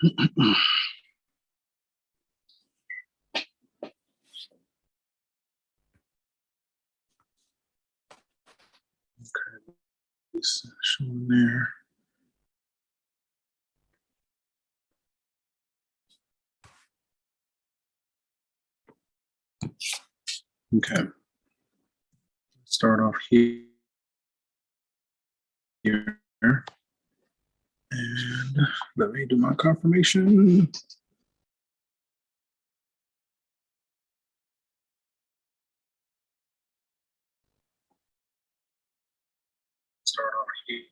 Okay, it's showing there. Okay. Start off here. And let me do my confirmation. Start off here.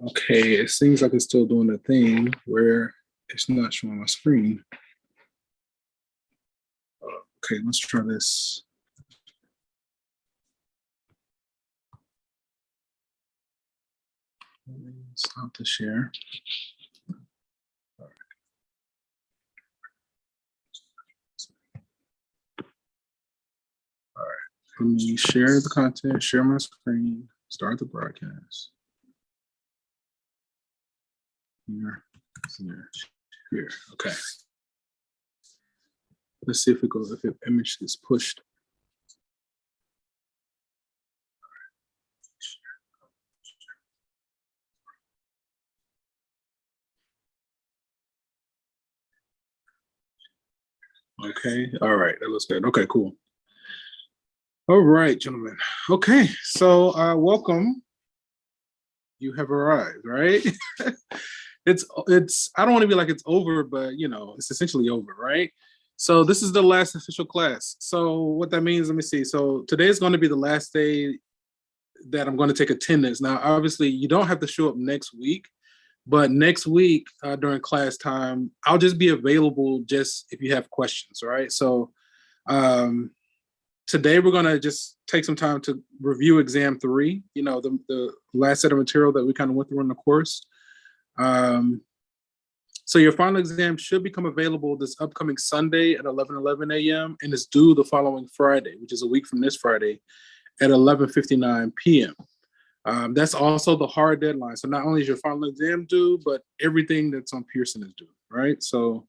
Okay, it seems like it's still doing the thing where it's not showing my screen. Okay, let's try this. Stop the share. All right, let me share the content, share my screen, start the broadcast. Here. Okay. Let's see if it goes, if the image gets pushed. Okay, all right, that looks good. Okay, cool. All right, gentlemen. Okay, so welcome. You have arrived, right? it's I don't want to be like it's over, but you know, it's essentially over, right? So this is the last official class. So what that means, let me see. So today is going to be the last day that I'm going to take attendance. Now, obviously, you don't have to show up next week, but next week during class time, I'll just be available just if you have questions, right? So today we're going to just take some time to review exam 3, you know, the last set of material that we kind of went through in the course. So your final exam should become available this upcoming Sunday at 11:11 a.m. and is due the following Friday, which is a week from this Friday at 11:59 p.m. That's also the hard deadline. So not only is your final exam due, but everything that's on Pearson is due, right? So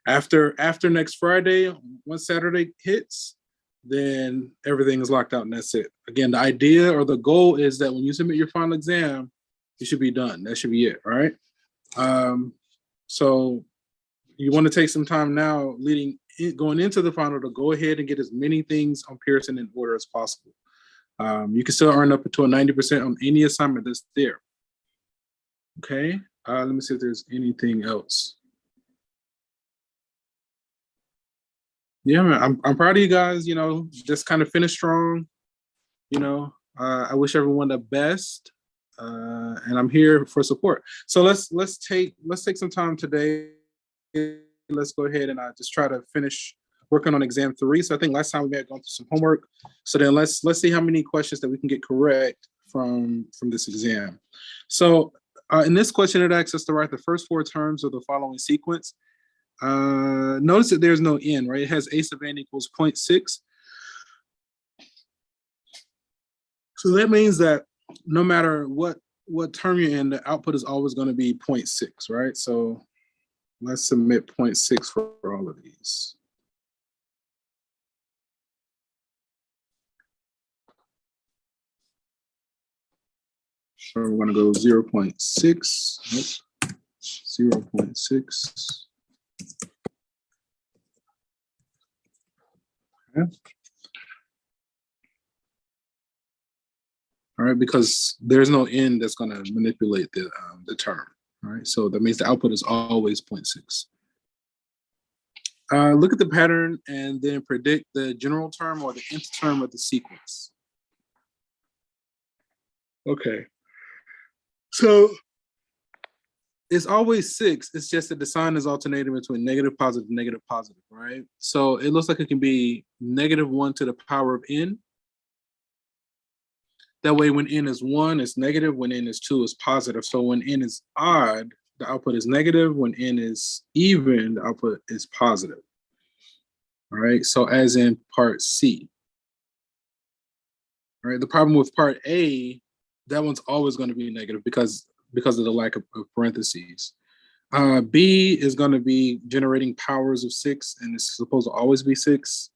after next Friday, once Saturday hits, then everything is locked out and that's it. Again, the idea or the goal is that when you submit your final exam, you should be done. That should be it, right? So you want to take some time now going into the final to go ahead and get as many things on Pearson in order as possible. You can still earn up to a 90% on any assignment that's there. Okay, let me see if there's anything else. Yeah, man, I'm proud of you guys. You know, just kind of finish strong. You know, I wish everyone the best, and I'm here for support. So let's take some time today. Let's go ahead and just try to finish working on exam 3. So I think last time we had gone through some homework. So then let's see how many questions that we can get correct from this exam. So in this question, it asks us to write the first 4 terms of the following sequence. Notice that there's no n, right? It has a sub n equals 0.6. So that means that no matter what term you're in, the output is always going to be 0.6, right? So let's submit 0.6 for all of these. So we're going to go 0.6, 0.6. Okay. All right, because there's no n that's going to manipulate the term. All right, so that means the output is always 0.6. Look at the pattern and then predict the general term or the nth term of the sequence. Okay, so it's always 6. It's just that the sign is alternating between negative, positive, negative, positive, right? So it looks like it can be -1 to the power of n. That way, when n is 1, it's negative. When n is 2, it's positive. So when n is odd, the output is negative. When n is even, the output is positive. All right, so as in part C. All right, the problem with part A, that one's always going to be negative because of the lack of parentheses. B is going to be generating powers of 6, and it's supposed to always be 6.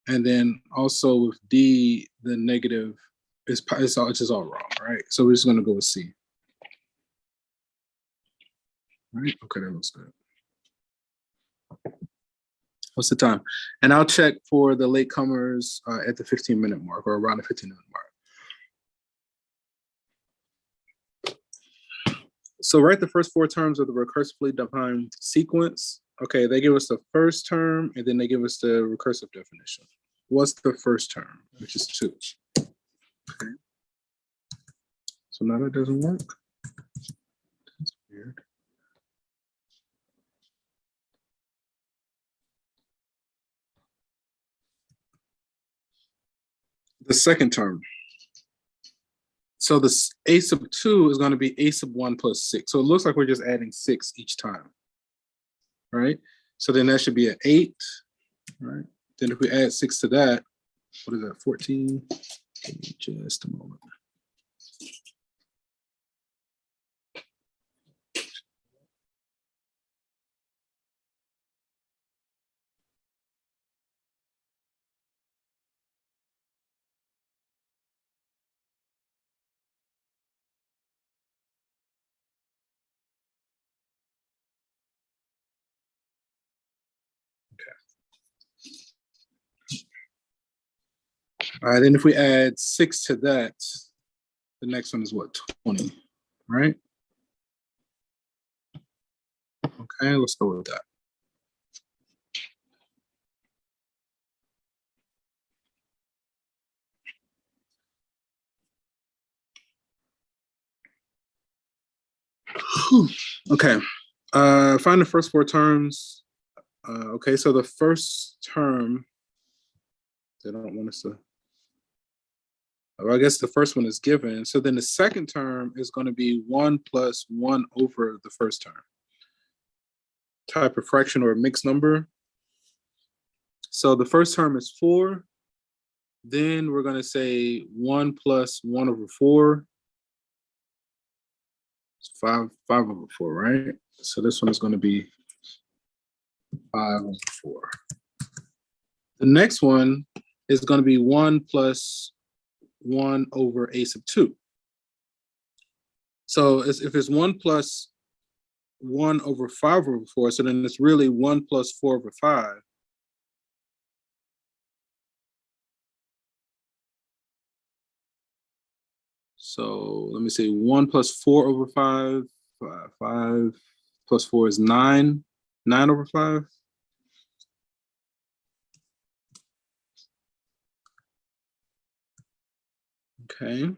And then also with D, the negative is it's just all wrong, right? So we're just going to go with C. All right, okay, that looks good. What's the time? And I'll check for the latecomers at the 15-minute mark or around the 15-minute mark. So write the first 4 terms of the recursively defined sequence. Okay, they give us the first term and then they give us the recursive definition. What's the first term, which is 2? Okay. So now that doesn't work. That's weird. The second term. So this a sub 2 is going to be a sub 1 plus 6. So it looks like we're just adding 6 each time, right? So then that should be an 8, right? Then if we add 6 to that, what is that, 14? Just a moment. All right, then if we add 6 to that, the next one is what, 20, right? Okay, let's go with that. Okay, find the first 4 terms. Okay, so the first term, they don't want us to, I guess the first one is given. So then the second term is going to be 1 plus 1 over the first term. Type of fraction or a mixed number. So the first term is 4. Then we're going to say 1 plus 1 over 4. It's 5 over 4, right? So this one is going to be 5 over 4. The next one is going to be 1 plus 1 over a sub 2. So if it's 1 plus 1 over 5 over 4, so then it's really 1 plus 4 over 5. So let me say 1 plus 4 over 5. 5 plus 4 is 9. 9 over 5. Okay.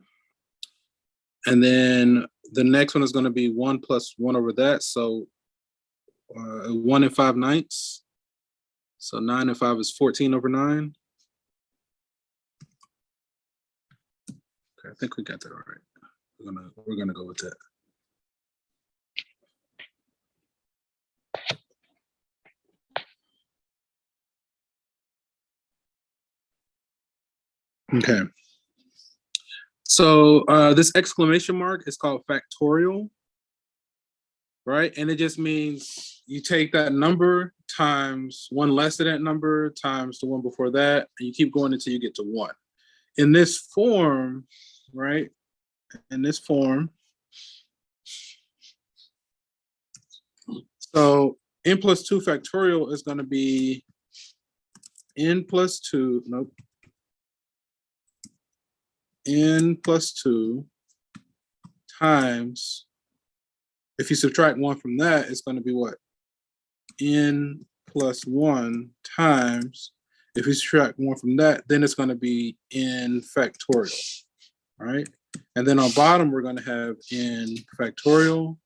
And then the next one is going to be 1 plus 1 over that. So 1 and 5 ninths. So 9 and 5 is 14 over 9. Okay, I think we got that all right. We're gonna go with that. Okay. So this exclamation mark is called factorial, right? And it just means you take that number times 1 less than that number times the one before that, and you keep going until you get to 1. In this form, right? In this form, so n plus 2 factorial is going to be n plus 2, nope, n plus 2 times, if you subtract 1 from that, it's going to be what? N plus 1 times, if you subtract 1 from that, then it's going to be n factorial, all right? And then on bottom, we're going to have n factorial.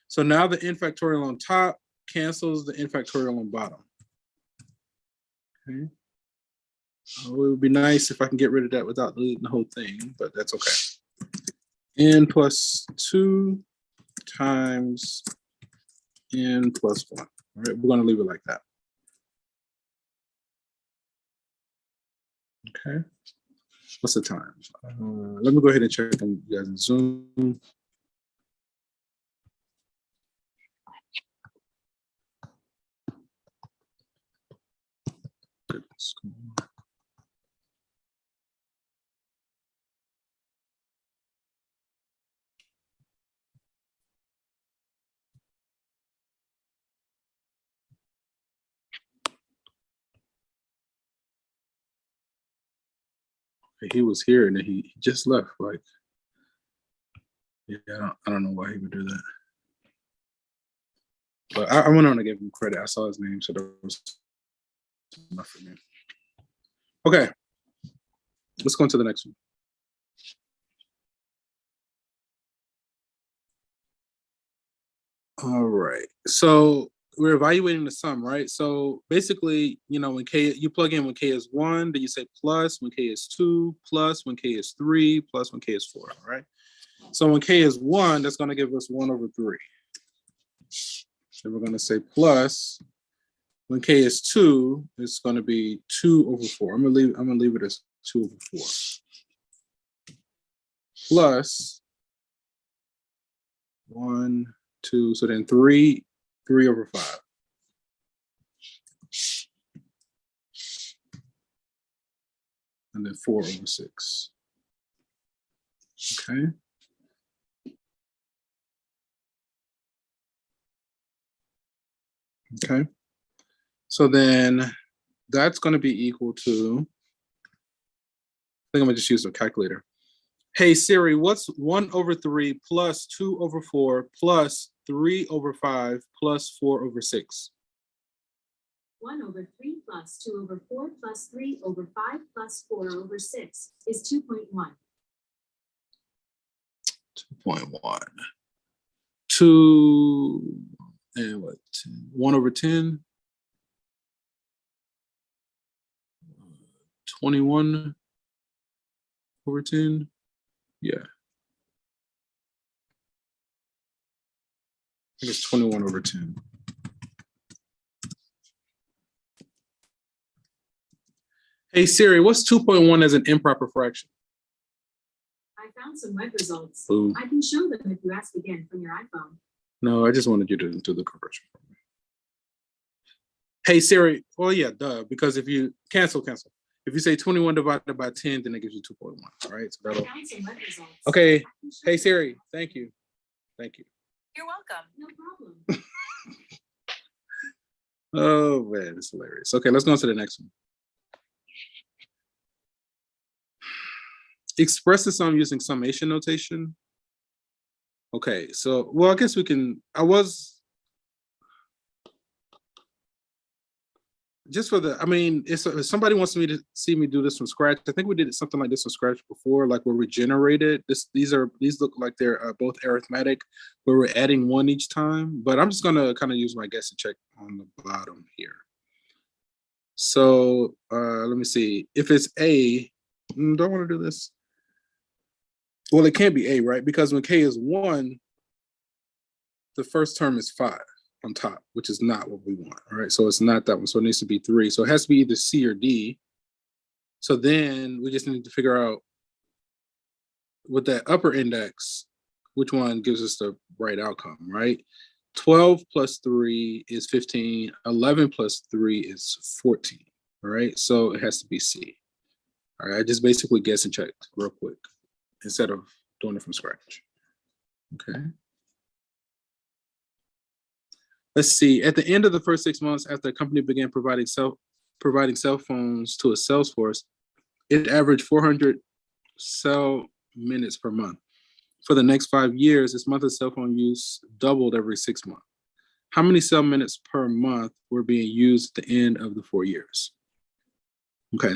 So now the n factorial on top cancels the n factorial on bottom. Okay. Oh, it would be nice if I can get rid of that without deleting the whole thing, but that's okay. N plus 2 times n plus 1. All right, we're going to leave it like that. Okay. What's the time? Let me go ahead and check on you guys in Zoom. Goodness. He was here and then he just left. Like, yeah, I don't know why he would do that. But I went on to give him credit. I saw his name, so that was enough for me. Okay, let's go on to the next one. All right, so we're evaluating the sum, right? So basically, you know, when K, you plug in when K is 1, then you say plus when K is 2, plus when K is 3, plus when K is 4, all right? So when K is 1, that's going to give us 1 over 3. Then we're going to say plus when K is 2, it's going to be 2 over 4. I'm going to leave it as 2 over 4. Plus 1, 2, so then 3 over 5. And then 4 over 6. Okay. Okay. So then that's going to be equal to, I think I'm going to just use a calculator. Hey Siri, what's 1 over 3 plus 2 over 4 plus 3 over 5 plus 4 over 6? 1 over 3 plus 2 over 4 plus 3 over 5 plus 4 over 6 is 2.1. 2.1. 2 and what? 1 over 10? 21 over 10? Yeah. I think it's 21 over 10. Hey Siri, what's 2.1 as an improper fraction? I found some web results. Ooh. I can show them if you ask again from your iPhone. No, I just wanted you to do the conversion for me. Hey Siri, well, yeah, duh, because if you cancel. If you say 21 divided by 10, then it gives you 2.1. All right, so that'll. I found some web results. Okay. Hey Siri, thank you. Thank you. You're welcome. No problem. Oh man, it's hilarious. Okay, let's go on to the next one. Express the sum using summation notation. Okay, so, well, I guess we can, just for the, I mean, if somebody wants me to see me do this from scratch, I think we did something like this from scratch before, like where we generated this. These look like they're both arithmetic, where we're adding 1 each time. But I'm just gonna kind of use my guess and check on the bottom here. So let me see. If it's A, don't want to do this. Well, it can't be A, right? Because when K is 1, the first term is 5 on top, which is not what we want, all right? So it's not that one, so it needs to be 3. So it has to be either C or D. So then we just need to figure out with that upper index, which one gives us the right outcome, right? 12 plus 3 is 15, 11 plus 3 is 14, all right? So it has to be C. All right, I just basically guess and checked real quick instead of doing it from scratch, okay? Let's see, at the end of the first 6 months after the company began providing cell phones to its sales force, it averaged 400 cell minutes per month. For the next 5 years, its monthly cell phone use doubled every 6 months. How many cell minutes per month were being used at the end of the 4 years? Okay,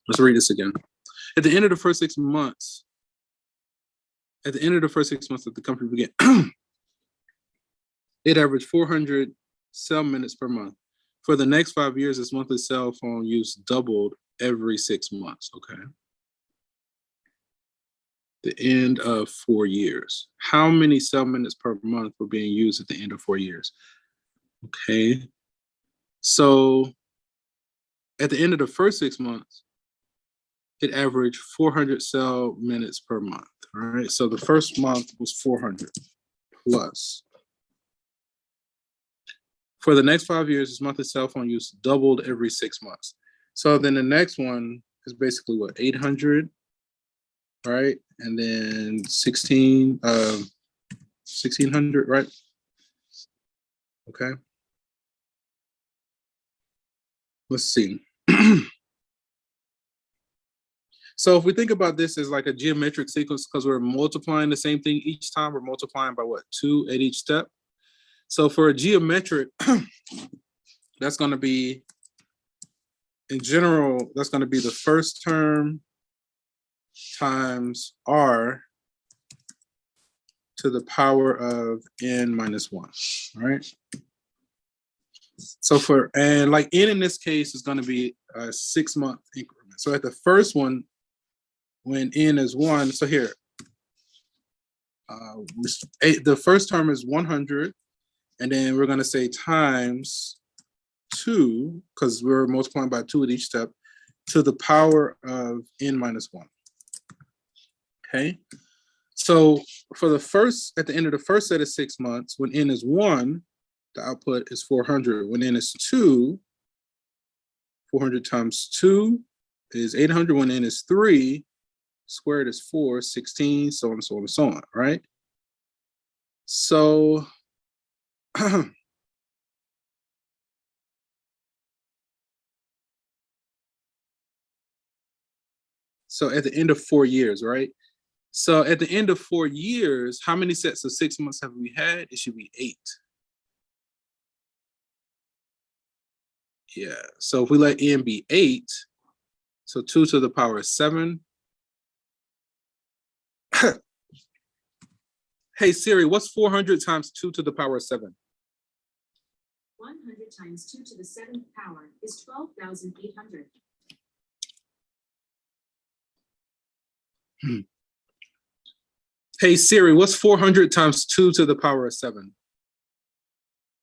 let's read this again. At the end of the first 6 months, that the company began, it averaged 400 cell minutes per month. For the next 5 years, its monthly cell phone use doubled every 6 months, okay? The end of 4 years. How many cell minutes per month were being used at the end of 4 years? Okay, so at the end of the first 6 months, it averaged 400 cell minutes per month. All right, so the first month was 400 plus. For the next 5 years, his monthly cell phone use doubled every 6 months. So then the next one is basically what, 800, right? And then 1600, right? Okay. Let's see. So if we think about this as like a geometric sequence, because we're multiplying the same thing each time, we're multiplying by what, 2 at each step. So for a geometric, that's going to be, in general, that's going to be the first term times r to the power of n minus 1, right? So and like n in this case is going to be a 6-month increment. So at the first one, when n is 1, so here, the first term is 100, and then we're going to say times 2, because we're multiplying by 2 at each step, to the power of n minus 1. Okay, so for the first, at the end of the first set of 6 months, when n is 1, the output is 400. When n is 2, 400 times 2 is 800. When n is 3, squared is 4, 16, so on and so on and so on, right? So so at the end of 4 years, right? So at the end of 4 years, how many sets of 6 months have we had? It should be 8. Yeah, so if we let n be 8, so 2 to the power of 7. Hey Siri, what's 400 times 2 to the power of 7? 100 times 2 to the 7th power is 12,800. Hey Siri, what's 400 times 2 to the power of 7?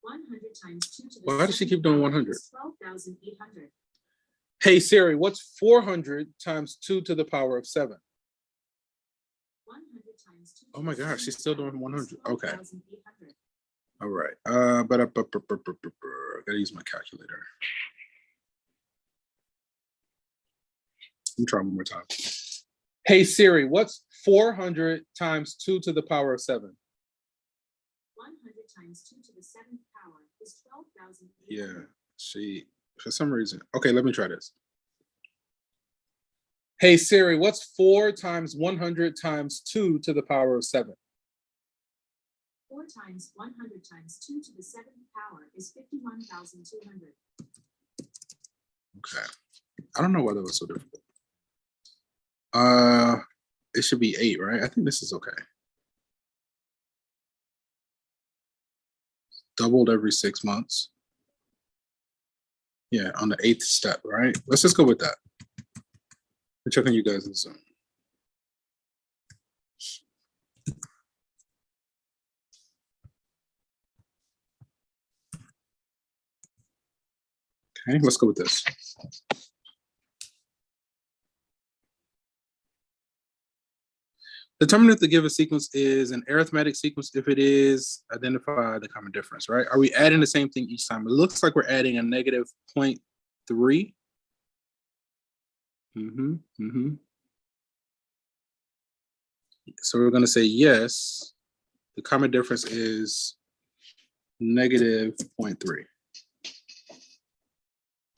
100 times 2 to the Why does she keep doing 100? 12,800. Hey Siri, what's 400 times 2 to the power of 7? 100 times 2 Oh my gosh, she's still doing 100. Okay. 12,800. All right. But I gotta use my calculator. Let me try one more time. Hey Siri, what's 400 times 2 to the power of 7? 100 times 2 to the 7th power is 12,800. Yeah, she, for some reason. Okay, let me try this. Hey Siri, what's 4 times 100 times 2 to the power of 7? 4 times 100 times 2 to the 7th power is 51,200. Okay. I don't know why that was so difficult. It should be 8, right? I think this is okay. Doubled every 6 months. Yeah, on the 8th step, right? Let's just go with that. I'm checking you guys in Zoom. Okay, let's go with this. Determine if the given sequence is an arithmetic sequence. If it is, identify the common difference, right? Are we adding the same thing each time? It looks like we're adding a negative 0.3. So we're going to say yes, the common difference is negative 0.3.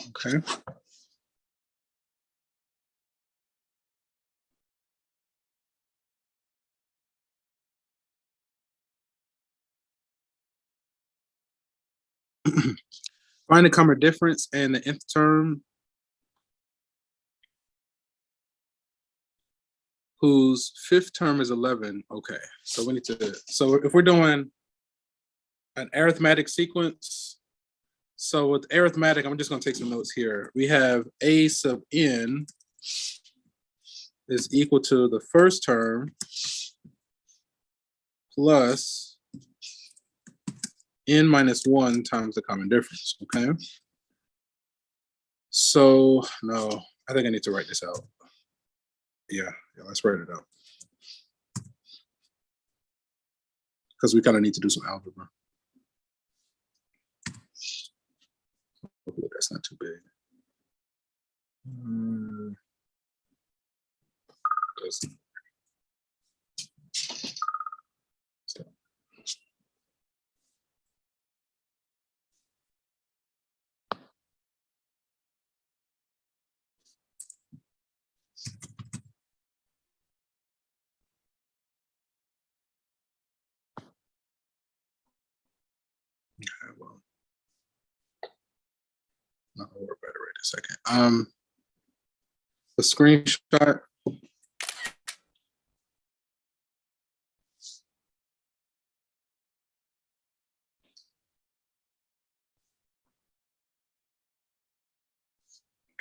Okay. Find the common difference and the nth term whose 5th term is 11. Okay, so we need to, so if we're doing an arithmetic sequence, so with arithmetic, I'm just going to take some notes here. We have a sub n is equal to the first term plus n minus 1 times the common difference, okay? So, no, I think I need to write this out. Yeah, let's write it out. Because we kind of need to do some algebra. Hopefully that's not too big. Okay, well, not gonna worry about it right a second. The screenshot.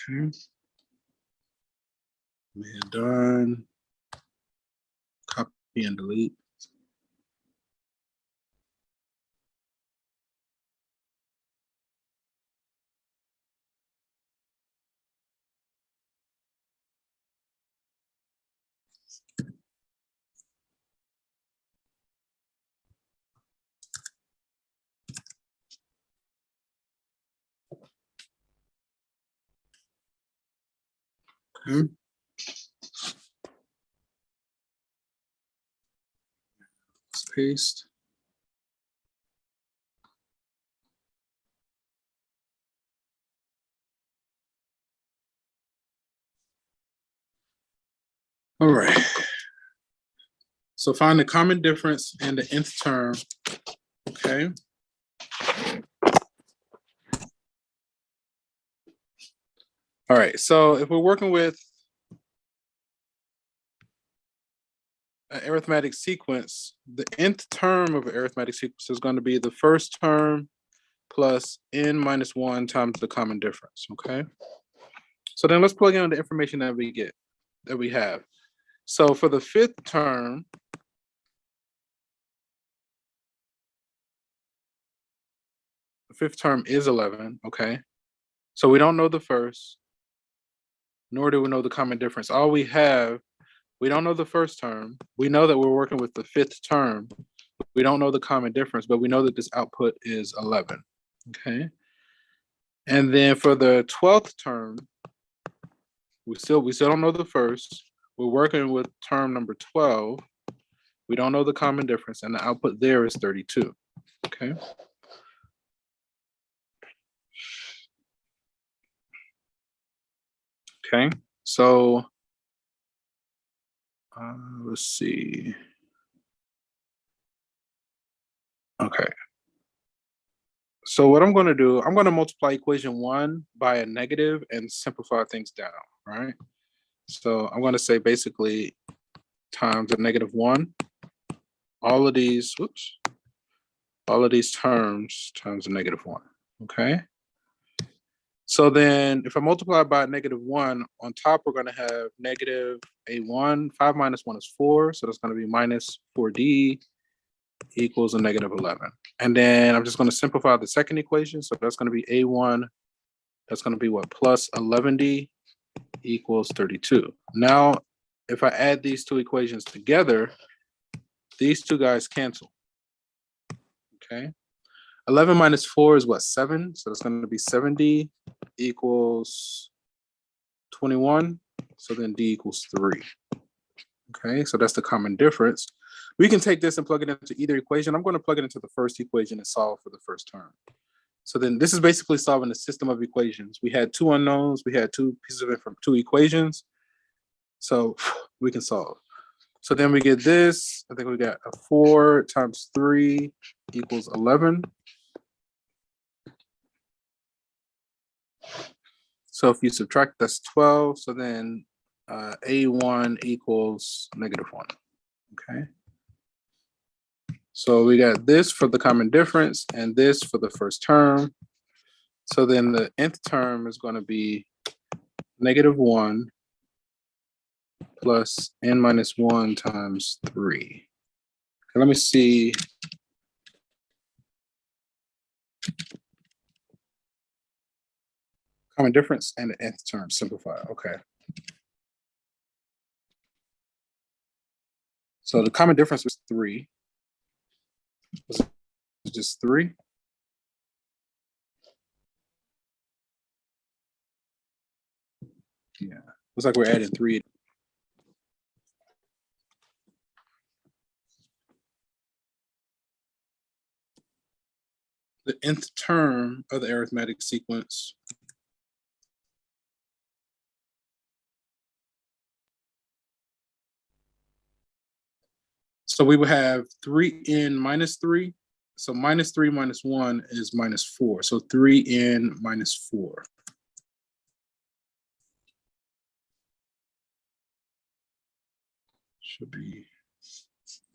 Okay. Man, done. Copy and delete. Okay. Let's paste. All right. So find the common difference in the nth term. Okay. All right. So if we're working with an arithmetic sequence, the nth term of an arithmetic sequence is going to be the first term plus n minus 1 times the common difference. Okay. So then let's plug in the information that we have. So for the fifth term, the fifth term is 11. Okay. So we don't know the first, nor do we know the common difference. All we have, we don't know the first term. We know that we're working with the fifth term. We don't know the common difference, but we know that this output is 11. Okay. And then for the 12th term, we still don't know the first. We're working with term number 12. We don't know the common difference, and the output there is 32. Okay. Okay. So let's see. Okay. So what I'm going to do, I'm going to multiply equation 1 by a negative and simplify things down, right? So I'm going to say basically times a negative 1. All of these terms times a negative 1, okay? So then if I multiply by negative 1, on top we're going to have negative a1. 5 minus 1 is 4, so that's going to be minus 4d equals a negative 11. And then I'm just going to simplify the second equation, so that's going to be a1, that's going to be what, plus 11d equals 32. Now, if I add these two equations together, these two guys cancel, okay? 11 minus 4 is what, 7? So it's going to be 7d equals 21. So then d equals 3. Okay, so that's the common difference. We can take this and plug it into either equation. I'm going to plug it into the first equation and solve for the first term. So then this is basically solving a system of equations. We had two unknowns. We had two pieces of it from two equations. So we can solve. So then we get this. I think we got a 4 times 3 equals 11. So if you subtract, that's 12. So then a1 equals negative 1. Okay. So we got this for the common difference and this for the first term. So then the nth term is going to be negative 1 plus n minus 1 times 3. Okay, let me see. Common difference and the nth term, simplify. Okay. So the common difference was 3. It's just 3. Yeah, looks like we're adding 3. The nth term of the arithmetic sequence. So we would have 3n minus 3. So minus 3 minus 1 is minus 4. So 3n minus 4. Should be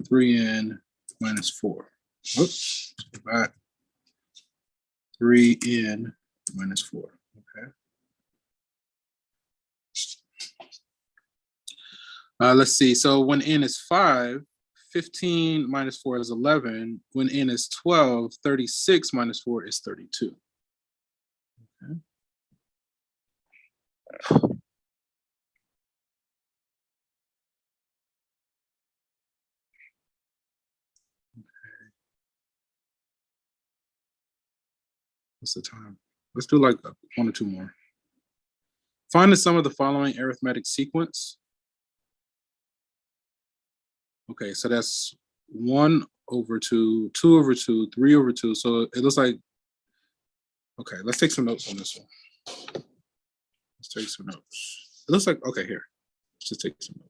3n minus 4. Oops, back. 3n minus 4. Okay. Let's see. So when n is 5, 15 minus 4 is 11. When n is 12, 36 minus 4 is 32. Okay. What's the time? Let's do like 1 or 2 more. Find the sum of the following arithmetic sequence. Okay, so that's 1 over 2, 2 over 2, 3 over 2. So it looks like, okay, let's take some notes on this one. Let's take some notes. It looks like, okay, here. Let's just take some notes.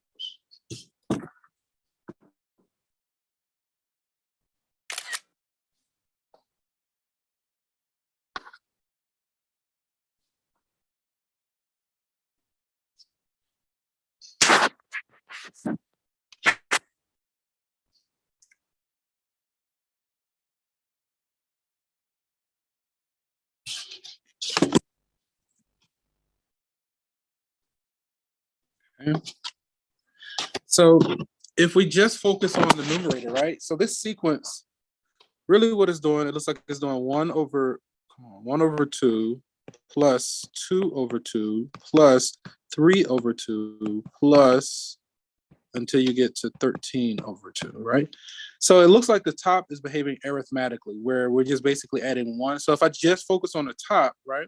Okay. So if we just focus on the numerator, right? So this sequence, really what it's doing, it looks like it's doing 1 over 2 plus 2 over 2 plus 3 over 2 plus until you get to 13 over 2, right? So it looks like the top is behaving arithmetically, where we're just basically adding 1. So if I just focus on the top, right?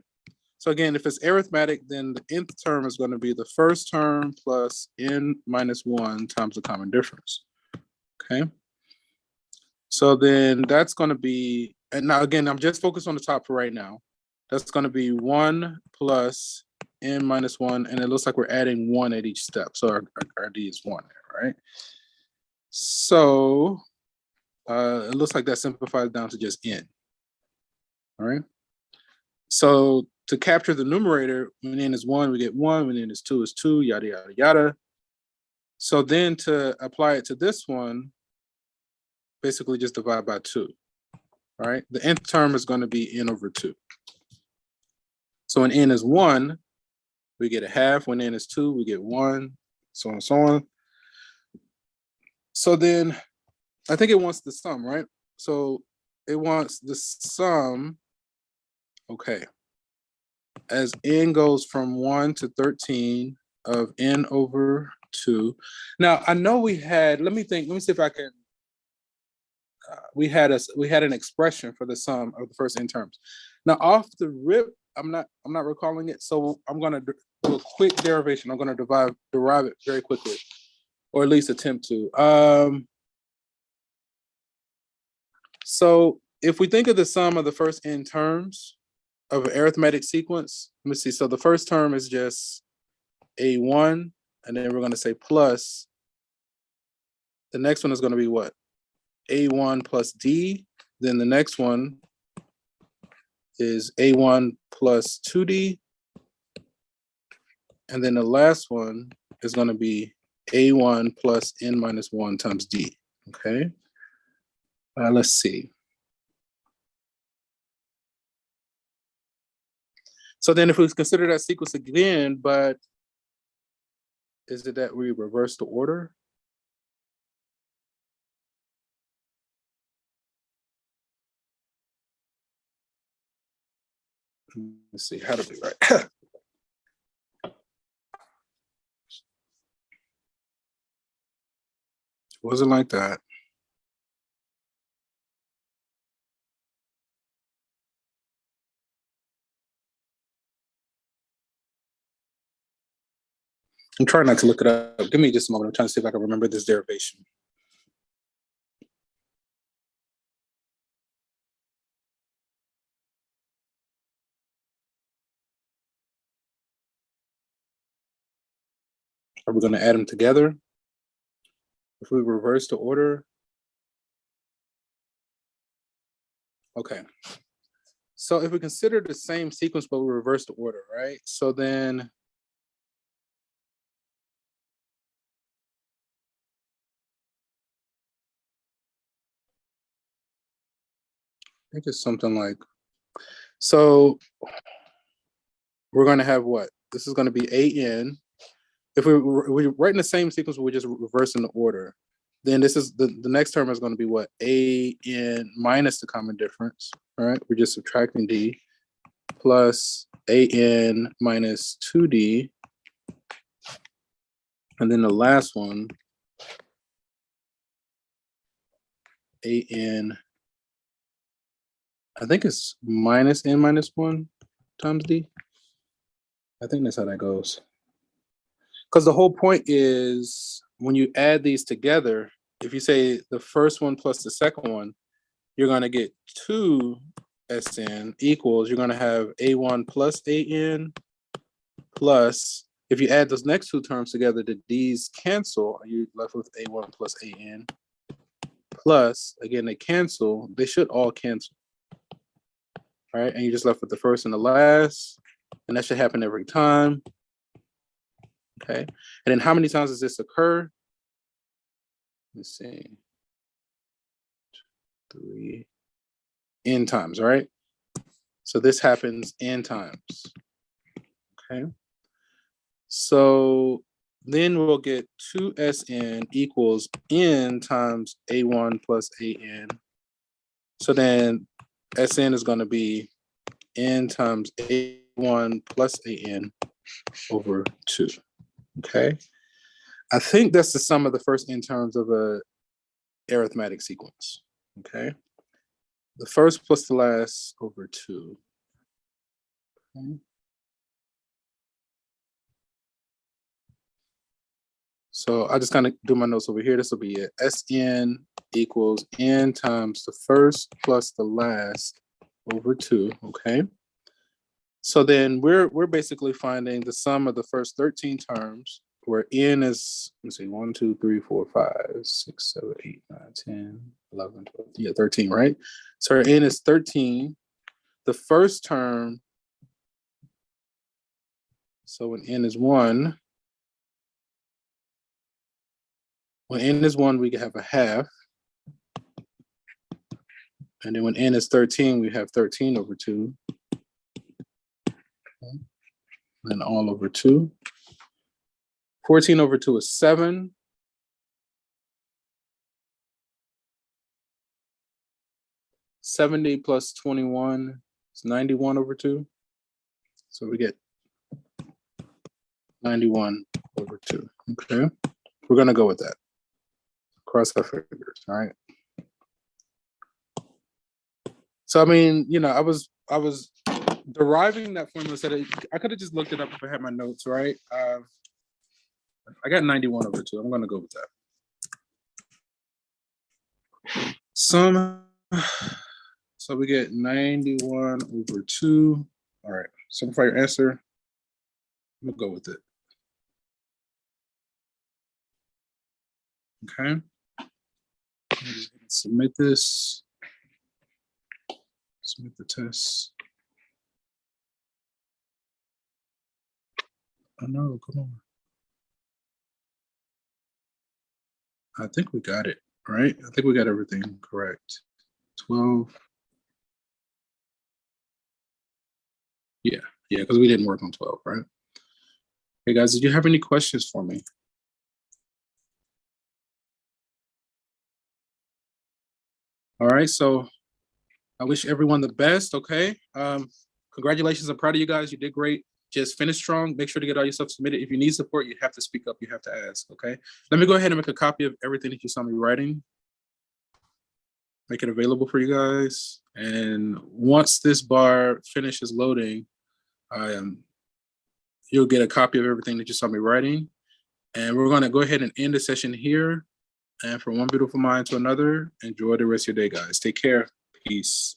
So again, if it's arithmetic, then the nth term is going to be the first term plus n minus 1 times the common difference, okay? So then that's going to be, and now again, I'm just focused on the top for right now. That's going to be 1 plus n minus 1, and it looks like we're adding 1 at each step. So our d is 1 there, right? So it looks like that simplifies down to just n, all right? So to capture the numerator, when n is 1, we get 1. When n is 2, is 2, yada, yada, yada. So then to apply it to this one, basically just divide by 2, all right? The nth term is going to be n over 2. So when n is 1, we get a half. When n is 2, we get 1, so on and so on. So then I think it wants the sum, right? So it wants the sum, okay, as n goes from 1 to 13 of n over 2. Now, I know we had, let me see if I can, we had an expression for the sum of the first n terms. Now, off the rip, I'm not recalling it, so I'm going to do a quick derivation. I'm going to derive it very quickly, or at least attempt to. So if we think of the sum of the first n terms of an arithmetic sequence, let me see. So the first term is just a1, and then we're going to say plus. The next one is going to be what? a1 plus d. Then the next one is a1 plus 2d. And then the last one is going to be a1 plus n minus 1 times d, okay? Let's see. So then if we consider that sequence again, but is it that we reverse the order? Let's see, how to be right. Wasn't like that. I'm trying not to look it up. Give me just a moment. I'm trying to see if I can remember this derivation. Are we going to add them together? If we reverse the order? Okay. So if we consider the same sequence, but we reverse the order, right? So then I think it's something like, so we're going to have what? This is going to be AN. If we're writing the same sequence, but we're just reversing the order, then this is the next term is going to be what? AN minus the common difference, all right? We're just subtracting D plus AN minus 2D. And then the last one, AN, I think it's minus N minus 1 times D. I think that's how that goes. Because the whole point is when you add these together, if you say the first one plus the second one, you're going to get 2 SN equals, you're going to have A1 plus AN plus, if you add those next two terms together, the D's cancel, you're left with A1 plus AN plus, again, they cancel, they should all cancel. All right, and you're just left with the first and the last, and that should happen every time. Okay, and then how many times does this occur? Let's see, 3 n times, all right? So this happens n times, okay? So then we'll get 2SN equals n times A1 plus AN. So then SN is going to be n times A1 plus AN over 2, okay? I think that's the sum of the first n terms of a arithmetic sequence, okay? The first plus the last over 2. Okay. So I just kind of do my notes over here. This will be a SN equals n times the first plus the last over 2, okay? So then we're basically finding the sum of the first 13 terms where n is, let's see, 1, 2, 3, 4, 5, 6, 7, 8, 9, 10, 11, 12, yeah, 13, right? So our n is 13. The first term, so when n is 1, when n is 1, we have a half. And then when n is 13, we have 13 over 2. Okay. And all over 2. 14 over 2 is 7. 70 plus 21 is 91 over 2. So we get 91 over 2. Okay. We're going to go with that. Cross our fingers. All right. So, I mean, you know, I was deriving that formula. So I could have just looked it up if I had my notes, right? I got 91 over 2. I'm going to go with that. So we get 91 over 2. All right. Simplify your answer. I'm going to go with it. Okay. Submit this. Submit the test. Oh no, come on. I think we got it, right? I think we got everything correct. 12. Yeah, because we didn't work on 12, right? Hey guys, did you have any questions for me? All right, so I wish everyone the best, okay? Congratulations, I'm proud of you guys. You did great. just finish strong. Make sure to get all your stuff submitted. If you need support, you have to speak up. You have to ask, okay? Let me go ahead and make a copy of everything that you saw me writing. Make it available for you guys. And once this bar finishes loading, you'll get a copy of everything that you saw me writing. And we're gonna go ahead and end the session here. And from one beautiful mind to another, enjoy the rest of your day, guys. Take care. Peace.